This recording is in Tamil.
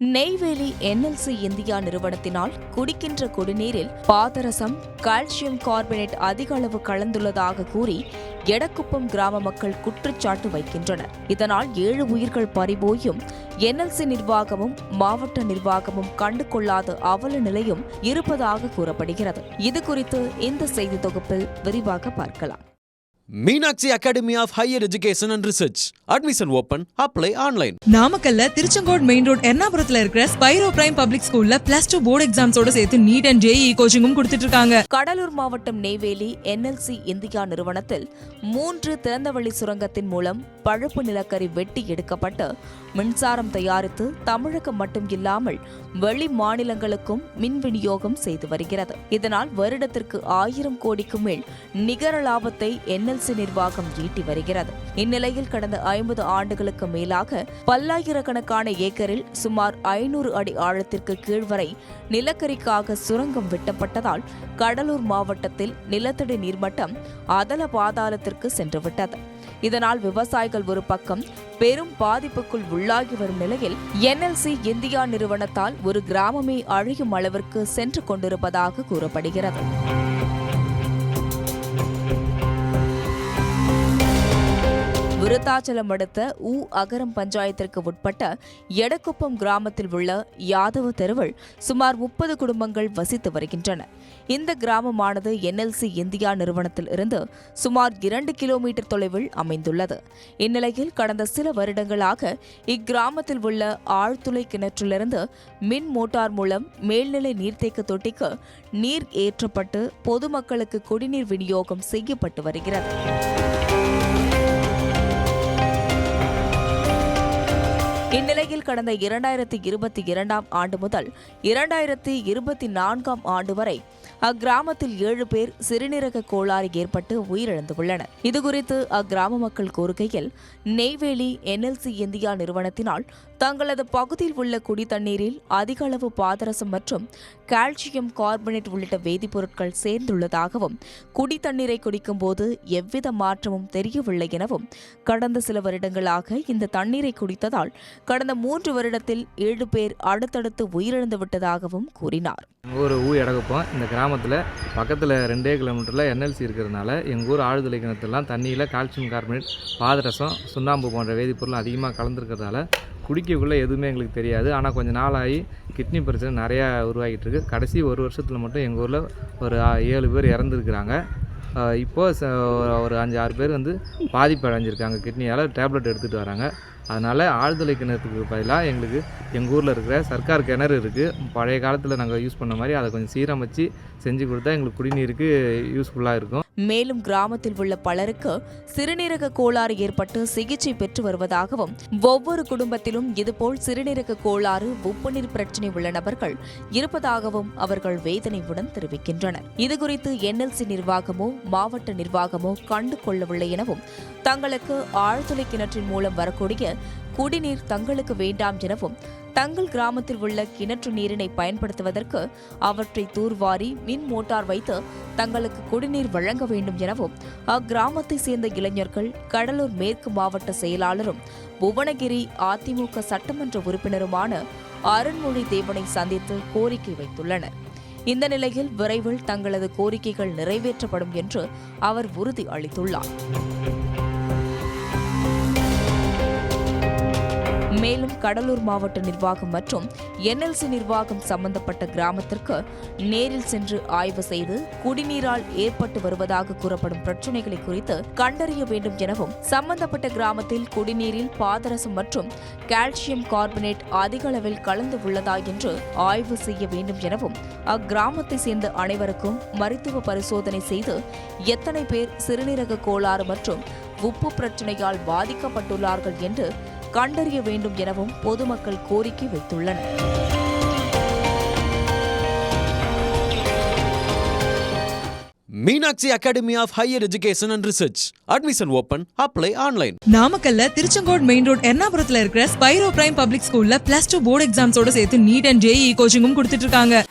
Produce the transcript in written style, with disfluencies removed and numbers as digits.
நெய்வேலி என்எல்சி இந்தியா நிறுவனத்தினால் குடிக்கின்ற குடிநீரில் பாதரசம், கால்சியம் கார்பனேட் அதிக அளவு கலந்துள்ளதாக கூறி எடக்குப்பம் கிராம மக்கள் குற்றச்சாட்டு வைக்கின்றனர். இதனால் 7 உயிர்கள் பறிபோயும் என்எல்சி நிர்வாகமும் மாவட்ட நிர்வாகமும் கண்டுகொள்ளாத அவல நிலையும் இருப்பதாக கூறப்படுகிறது. இதுகுறித்து இந்த செய்தி தொகுப்பில் விரிவாக பார்க்கலாம். Meenakshi academy of higher education and research. Admission open. Apply online. நாமக்கல்ல திருச்செங்கோடு மெயின் ரோட் எர்ணாபுரத்துல இருக்கிற ஸ்பைரோ பிரைம் பப்ளிக் ஸ்கூல்ல +2 போர்டு எக்ஸாம்ஸோட சேர்த்து நீட் அண்ட் ஜேஇ கோச்சிங்கும் கொடுத்துட்டு இருக்காங்க. கடலூர் மாவட்டம் நெய்வேலி என்எல்சி இந்தியா நிறுவனத்தில் 3 திறந்தவெளி சுரங்கத்தின் மூலம் பழுப்பு நிலக்கரி வெட்டி எடுக்கப்பட்டு மின்சாரம் தயாரித்து தமிழகம் மட்டும் இல்லாமல் வெளி மாநிலங்களுக்கும் மின் விநியோகம் செய்து வருகிறது. இதனால் வருடத்திற்கு 1000 கோடிக்கு மேல் நிகர லாபத்தை என்எல்சி நிர்வாகம் ஈட்டி வருகிறது. இந்நிலையில் கடந்த 50 ஆண்டுகளுக்கு மேலாக பல்லாயிரக்கணக்கான ஏக்கரில் சுமார் 500 அடி ஆழத்திற்கு கீழ்வரை நிலக்கரிக்காக சுரங்கம் வெட்டப்பட்டதால் கடலூர் மாவட்டத்தில் நிலத்தடி நீர்மட்டம் அதல பாதாளத்திற்கு சென்றுவிட்டது. இதனால் விவசாயிகள் ஒரு பக்கம் பெரும் பாதிப்புக்குள் உள்ளாகி வரும் நிலையில் என்எல்சி இந்தியா நிறுவனத்தால் ஒரு கிராமமே அழியும் அளவிற்கு சென்று கொண்டிருப்பதாக கூறப்படுகிறது. விருத்தாச்சலம் அடுத்த அகரம் பஞ்சாயத்திற்கு உட்பட்ட எடக்குப்பம் கிராமத்தில் உள்ள யாதவ தெருவில் சுமார் 30 குடும்பங்கள் வசித்து வருகின்றன. இந்த கிராமமானது என்எல்சி இந்தியா நிறுவனத்தில் இருந்து சுமார் 2 கிலோமீட்டர் தொலைவில் அமைந்துள்ளது. இந்நிலையில் கடந்த சில வருடங்களாக இக்கிராமத்தில் உள்ள ஆழ்துளை கிணற்றிலிருந்து மின் மோட்டார் மூலம் மேல்நிலை நீர்த்தேக்க தொட்டிக்கு நீர் ஏற்றப்பட்டு பொதுமக்களுக்கு குடிநீர் விநியோகம் செய்யப்பட்டு வருகிறது. இந்நிலையில் கடந்த 2022ஆம் ஆண்டு முதல் 2024ஆம் ஆண்டு வரை அக்கிராமத்தில் 7 பேர் சிறுநீரக கோளாறு ஏற்பட்டு உயிரிழந்துள்ளனர். இதுகுறித்து அக்கிராம மக்கள் கூறுகையில், நெய்வேலி என்எல்சி இந்தியா நிறுவனத்தினால் தங்களது பகுதியில் உள்ள குடித்தண்ணீரில் அதிக அளவு பாதரசம் மற்றும் கால்சியம் கார்பனேட் உள்ளிட்ட வேதிப்பொருட்கள் சேர்ந்துள்ளதாகவும் குடித்தண்ணீரை குடிக்கும்போது எவ்வித மாற்றமும் தெரியவில்லை எனவும் கடந்த சில வருடங்களாக இந்த தண்ணீரை குடித்ததால் கடந்த 3 வருடத்தில் 7 பேர் அடுத்தடுத்து உயிரிழந்து விட்டதாகவும் கூறினார். எங்கள் ஊர் எடக்குப்பம். இந்த கிராமத்தில் பக்கத்தில் 2 கிலோமீட்டரில் என்எல்சி இருக்கிறதுனால எங்கள் ஊர் ஆழ்துளை கிணத்துலாம் தண்ணியில் கால்சியம் கார்பனேட், பாதரசம், சுண்ணாம்பு போன்ற வேதிப்பொருள் அதிகமாக கலந்துருக்கிறதால குடிக்கக்குள்ளே எதுவுமே எங்களுக்கு தெரியாது. ஆனால் கொஞ்சம் நாளாகி கிட்னி பிரச்சனை நிறையா உருவாகிட்டு இருக்குது. கடைசி 1 வருஷத்தில் மட்டும் எங்கள் ஊரில் ஒரு 7 பேர் இறந்துருக்குறாங்க. இப்போது ஒரு 5-6 பேர் பாதிப்பு அடைஞ்சிருக்காங்க. கிட்னியால் டேப்லெட் எடுத்துகிட்டு வராங்க. அதனால் ஆழ்துளை கிணத்துக்கு பதிலாக எங்களுக்கு எங்கள் ஊரில் இருக்கிற சர்க்கார் கிணறு இருக்குது. பழைய காலத்தில் நாங்கள் யூஸ் பண்ண மாதிரி அதை கொஞ்சம் சீரமைச்சு செஞ்சு கொடுத்தா எங்களுக்கு குடிநீருக்கு யூஸ்ஃபுல்லாக இருக்கும். மேலும் கிராமத்தில் உள்ள பலருக்கு சிறுநீரக கோளாறு ஏற்பட்டு சிகிச்சை பெற்று வருவதாகவும் ஒவ்வொரு குடும்பத்திலும் இதுபோல் சிறுநீரக கோளாறு, உப்பு நீர் பிரச்சினை உள்ள நபர்கள் இருப்பதாகவும் அவர்கள் வேதனையுடன் தெரிவிக்கின்றனர். இதுகுறித்து என்எல்சி நிர்வாகமோ மாவட்ட நிர்வாகமோ கண்டு கொள்ளவில்லை எனவும் தங்களுக்கு ஆழ்துளை கிணற்றின் மூலம் வரக்கூடிய குடிநீர் தங்களுக்கு வேண்டாம் எனவும் தங்கள் கிராமத்தில் உள்ள கிணற்று நீரினை பயன்படுத்துவதற்கு அவற்றை தூர்வாரி மின் மோட்டார் வைத்து தங்களுக்கு குடிநீர் வழங்க வேண்டும் எனவும் அக்கிராமத்தை சேர்ந்த இளைஞர்கள் கடலூர் மேற்கு மாவட்ட செயலாளரும் புவனகிரி அதிமுக சட்டமன்ற உறுப்பினருமான அருண்மொழி தேவனை சந்தித்து கோரிக்கை வைத்துள்ளனர். இந்த நிலையில் விரைவில் தங்களது கோரிக்கைகள் நிறைவேற்றப்படும் என்று அவர் உறுதி அளித்துள்ளார். மேலும் கடலூர் மாவட்ட நிர்வாகம் மற்றும் என்எல்சி நிர்வாகம் சம்பந்தப்பட்ட கிராமத்திற்கு நேரில் சென்று ஆய்வு செய்து குடிநீரால் ஏற்பட்டு வருவதாக கூறப்படும் பிரச்சினைகளை குறித்து கண்டறிய வேண்டும் எனவும் சம்பந்தப்பட்ட கிராமத்தில் குடிநீரில் பாதரசம் மற்றும் கால்சியம் கார்பனேட் அதிக அளவில் கலந்து உள்ளதா என்று ஆய்வு செய்ய வேண்டும் எனவும் அக்கிராமத்தை சேர்ந்த அனைவருக்கும் மருத்துவ பரிசோதனை செய்து எத்தனை பேர் சிறுநீரக கோளாறு மற்றும் உப்பு பிரச்சினையால் பாதிக்கப்பட்டுள்ளார்கள் என்று கண்டறிய வேண்டும் எனவும் பொதுமக்கள் கோரிக்கை வைத்துள்ளனர். Meenakshi academy of higher education and research. Admission open. Apply online. நாமக்கல்ல திருச்செங்கோடு மெயின் ரோட் எர்ணாபுரத்துல இருக்கிற ஸ்பைரோ பிரைம் பப்ளிக் ஸ்கூல்ல +2 போர்டு எக்ஸாம்ஸோட சேர்த்து நீட் அண்ட் ஜேஇ கோச்சிங்கும் கொடுத்துட்டு இருக்காங்க.